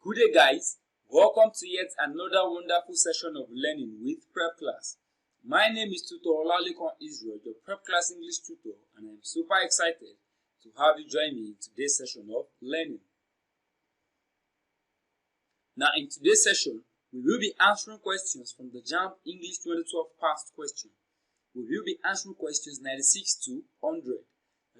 Good day guys, welcome to yet another wonderful session of learning with Prepclass. My name is Tutor Olalekan Israel, your Prepclass English tutor, and I'm super excited to have you join me in today's session of learning. Now in today's session, we will be answering questions from the Jamb English 2012 past question. We will be answering questions 96 to 100.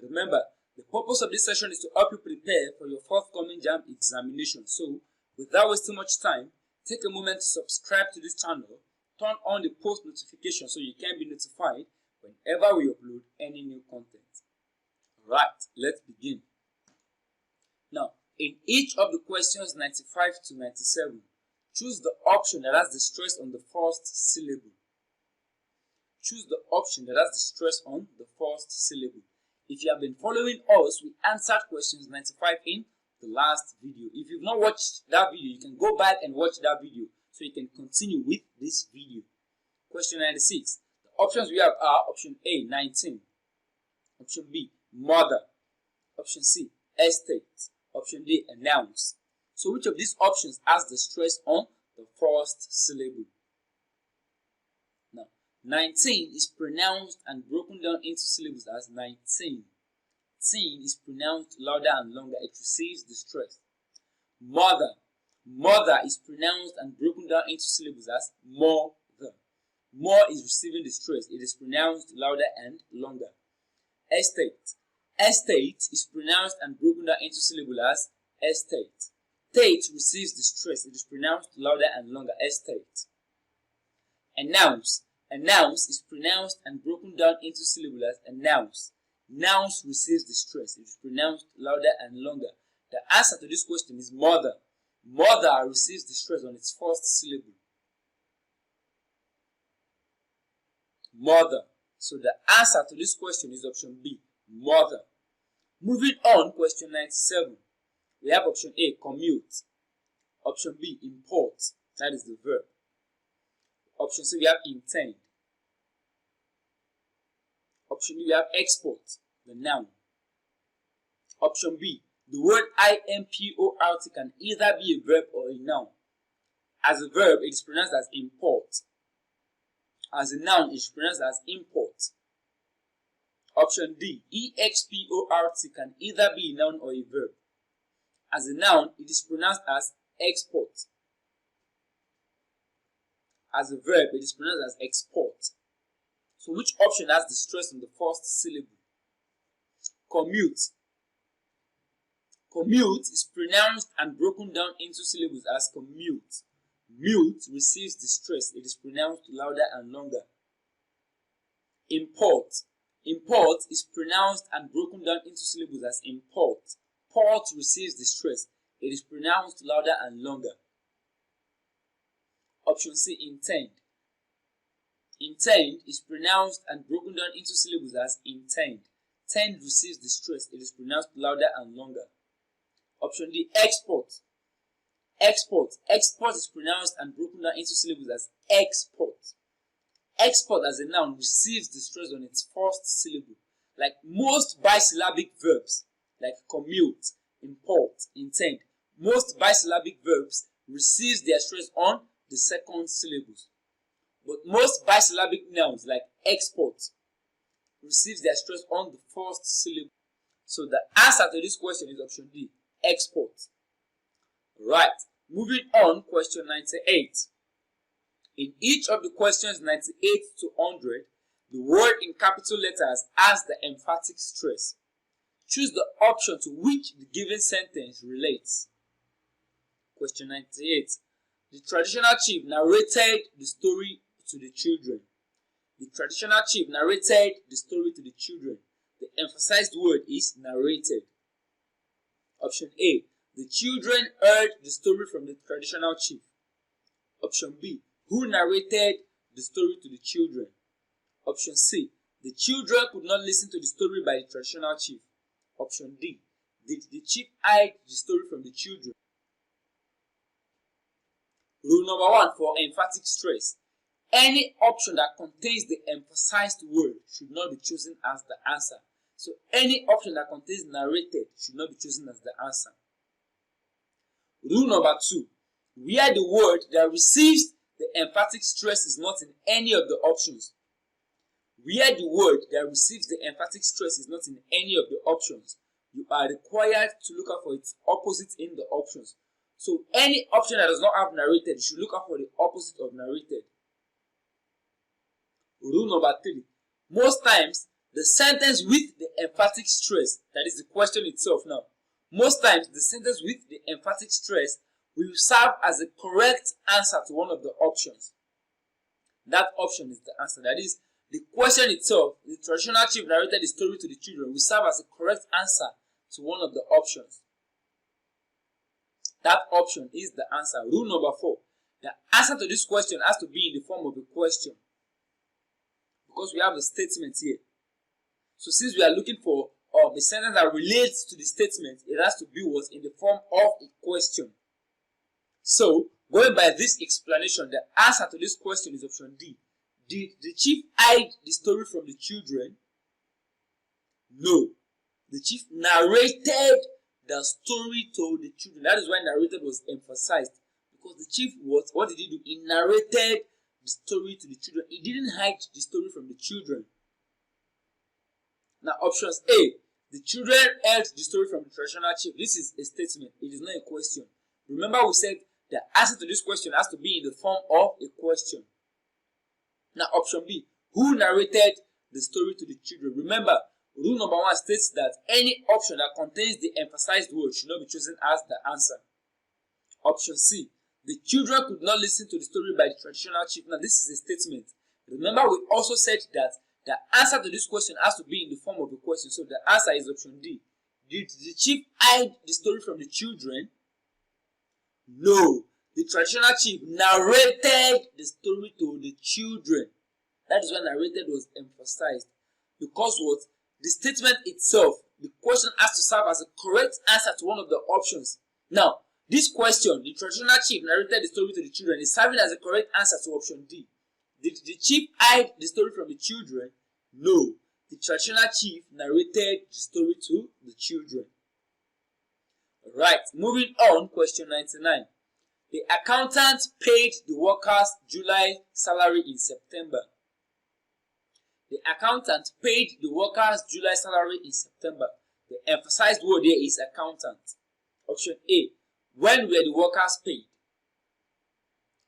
Remember, the purpose of this session is to help you prepare for your forthcoming Jamb examination. So, without wasting much time, take a moment to subscribe to this channel, turn on the post notification so you can be notified whenever we upload any new content. Alright, let's begin. Now, in each of the questions 95 to 97, choose the option that has the stress on the first syllable. Choose the option that has the stress on the first syllable. If you have been following us, we answered questions 95 in the last video. If you've not watched that video, you can go back and watch that video so you can continue with this video. Question 96. The options we have are option A, 19. Option B, mother. Option C, estate. Option D, announce. So which of these options has the stress on the first syllable? Now, 19 is pronounced and broken down into syllables as 19. Teen is pronounced louder and longer. It receives the stress. Mother. Mother is pronounced and broken down into syllables as more. More is receiving the stress. It is pronounced louder and longer. Estate. Estate is pronounced and broken down into syllables as estate. Tate receives the stress. It is pronounced louder and longer. Estate. Announce. Announce is pronounced and broken down into syllables as announce. Nouns receives the stress. It is pronounced louder and longer. The answer to this question is mother. Mother receives the stress on its first syllable. Mother. So the answer to this question is option B, mother. Moving on, question 97. We have option A, commute. Option B, import. That is the verb. Option C, we have intend. Option D, we have export, the noun. Option B, the word import can either be a verb or a noun. As a verb, it is pronounced as import. As a noun, it is pronounced as import. Option D, export can either be a noun or a verb. As a noun, it is pronounced as export. As a verb, it is pronounced as export. So which option has the stress on the first syllable? Commute. Commute is pronounced and broken down into syllables as commute. Mute receives the stress. It is pronounced louder and longer. Import. Import is pronounced and broken down into syllables as import. Port receives the stress. It is pronounced louder and longer. Option C, intend. Intend is pronounced and broken down into syllables as intend. Tend receives the stress. It is pronounced louder and longer. Option D, export. Export. Export is pronounced and broken down into syllables as export. Export as a noun receives the stress on its first syllable. Like most bisyllabic verbs, like commute, import, intend, most bisyllabic verbs receives their stress on the second syllables. But most bisyllabic nouns like export receives their stress on the first syllable. So the answer to this question is option D, export. Right, moving on, question 98. In each of the questions 98 to 100, the word in capital letters has the emphatic stress. Choose the option to which the given sentence relates. Question 98. The traditional chief narrated the story to the children. The traditional chief narrated the story to the children. The emphasized word is narrated. Option A. The children heard the story from the traditional chief. Option B. Who narrated the story to the children? Option C. The children could not listen to the story by the traditional chief. Option D. Did the chief hide the story from the children? Rule number 1 for emphatic stress. Any option that contains the emphasized word should not be chosen as the answer. So any option that contains narrated should not be chosen as the answer. Rule number 2. Where the word that receives the emphatic stress is not in any of the options. Where the word that receives the emphatic stress is not in any of the options, you are required to look out for its opposite in the options. So any option that does not have narrated, you should look out for the opposite of narrated. Rule number 3. Most times, the sentence with the emphatic stress, that is the question itself now, most times the sentence with the emphatic stress will serve as a correct answer to one of the options. That option is the answer. That is, the question itself, the traditional chief narrated the story to the children, will serve as a correct answer to one of the options. That option is the answer. Rule number 4. The answer to this question has to be in the form of a question, because we have a statement here. So since we are looking for a sentence that relates to the statement, it has to be what? In the form of a question. So, going by this explanation, the answer to this question is option D. Did the chief hide the story from the children? No. The chief narrated the story to the children. That is why narrated was emphasized. Because the chief, what did he do? He narrated the story to the children. He didn't hide the story from the children. Now, options A. The children held the story from the traditional chief. This is a statement. It is not a question. Remember we said the answer to this question has to be in the form of a question. Now, option B. Who narrated the story to the children? Remember, rule number 1 states that any option that contains the emphasized word should not be chosen as the answer. Option C. The children could not listen to the story by the traditional chief. Now, this is a statement. Remember, we also said that the answer to this question has to be in the form of a question. So the answer is option D. Did the chief hide the story from the children? No. The traditional chief narrated the story to the children. That is why narrated was emphasized. Because what? The statement itself, the question has to serve as a correct answer to one of the options. Now, this question, the traditional chief narrated the story to the children, is serving as a correct answer to option D. Did the chief hide the story from the children? No. The traditional chief narrated the story to the children. Right, moving on, question 99. The accountant paid the workers July salary in September. The accountant paid the workers July salary in September. The emphasized word here is accountant. Option A. When were the workers paid?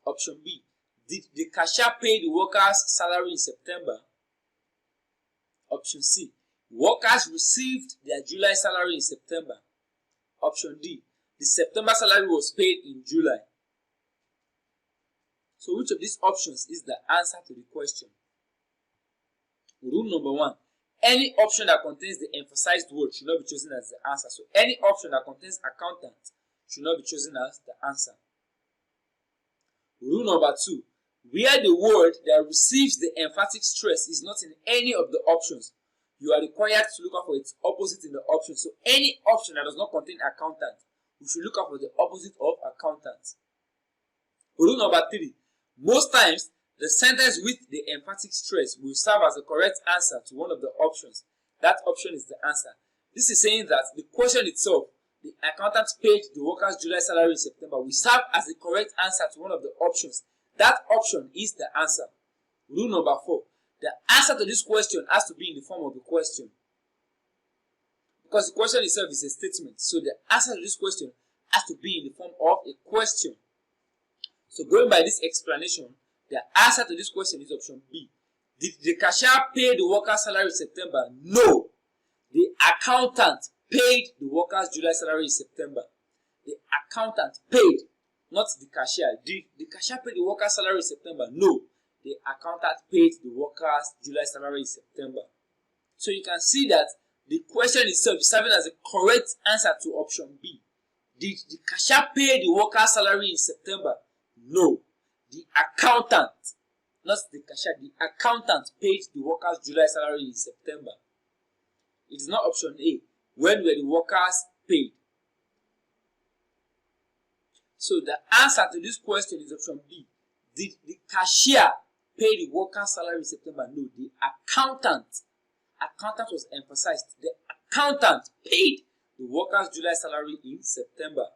Option B. Did the cashier pay the workers' salary in September? Option C. Workers received their July salary in September. Option D. The September salary was paid in July. So which of these options is the answer to the question? Rule number 1. Any option that contains the emphasized word should not be chosen as the answer. So any option that contains accountant should not be chosen as the answer. Rule number 2. Where the word that receives the emphatic stress is not in any of the options, you are required to look out for its opposite in the option. So any option that does not contain accountant, we should look out for the opposite of accountant. Rule number 3. Most times, the sentence with the emphatic stress will serve as a correct answer to one of the options. That option is the answer. This is saying that the question itself, the accountant paid the workers July salary in September, will serve as the correct answer to one of the options. That option is the answer. Rule number 4. The answer to this question has to be in the form of a question. Because the question itself is a statement. So the answer to this question has to be in the form of a question. So going by this explanation, the answer to this question is option B. Did the cashier pay the workers' salary in September? No. The accountant paid the workers' July salary in September. The accountant paid, not the cashier. Did the cashier pay the workers' salary in September? No. The accountant paid the workers' July salary in September. So you can see that the question itself is serving as a correct answer to option B. Did the cashier pay the workers' salary in September? No. The accountant, not the cashier, the accountant paid the workers' July salary in September. It is not option A. When were the workers paid? So the answer to this question is option B. Did the cashier pay the workers' salary in September? No. The accountant was emphasized. The accountant paid the workers' July salary in September.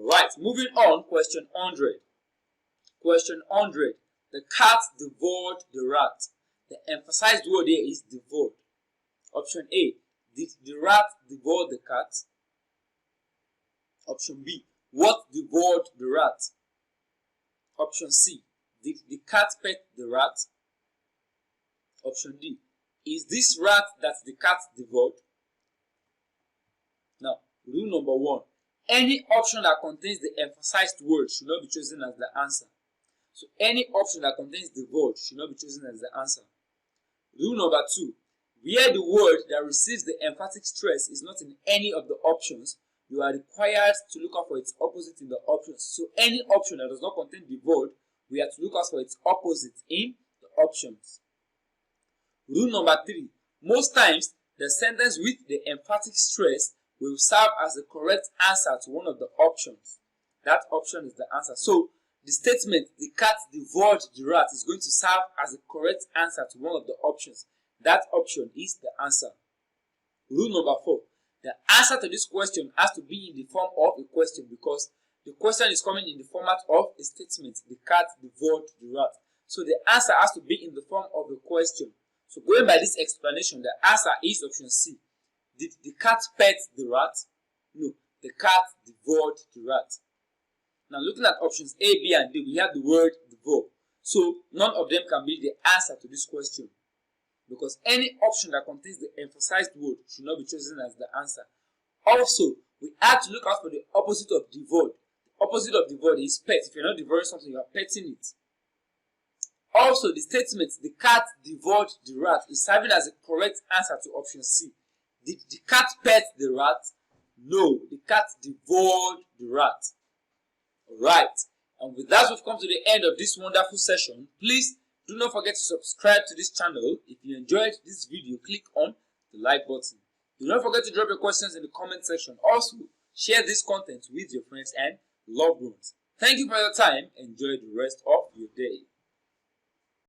Alright, moving on, question 100. Question 100. The cat devoured the rat. The emphasized word here is devoured. Option A. Did the rat devour the cat? Option B. What devoured the rat? Option C. Did the cat pet the rat? Option D. Is this rat that the cat devoured? Now, rule number 1. Any option that contains the emphasized word should not be chosen as the answer. So, any option that contains the word should not be chosen as the answer. Rule number 2. Where the word that receives the emphatic stress is not in any of the options, you are required to look out for its opposite in the options. So, any option that does not contain the word, we have to look out for its opposite in the options. Rule number 3. Most times, the sentence with the emphatic stress will serve as the correct answer to one of the options. That option is the answer. So, the statement, the cat devoured the rat, is going to serve as the correct answer to one of the options. That option is the answer. Rule number 4. The answer to this question has to be in the form of a question because the question is coming in the format of a statement. The cat devoured the rat. So the answer has to be in the form of a question. So going by this explanation, the answer is option C. Did the cat pet the rat? No, the cat devoured the rat. Now looking at options A, B, and D, we have the word devour. So none of them can be the answer to this question, because any option that contains the emphasized word should not be chosen as the answer. Also, we have to look out for the opposite of devoured. The opposite of devoured is pet. If you're not devouring something, you are petting it. Also, the statement, the cat devoured the rat, is serving as a correct answer to option C. Did the cat pet the rat? No, the cat devoured the rat. Alright, and with that, we've come to the end of this wonderful session. Please do not forget to subscribe to this channel. If you enjoyed this video, click on the like button. Do not forget to drop your questions in the comment section. Also, share this content with your friends and loved ones. Thank you for your time. Enjoy the rest of your day.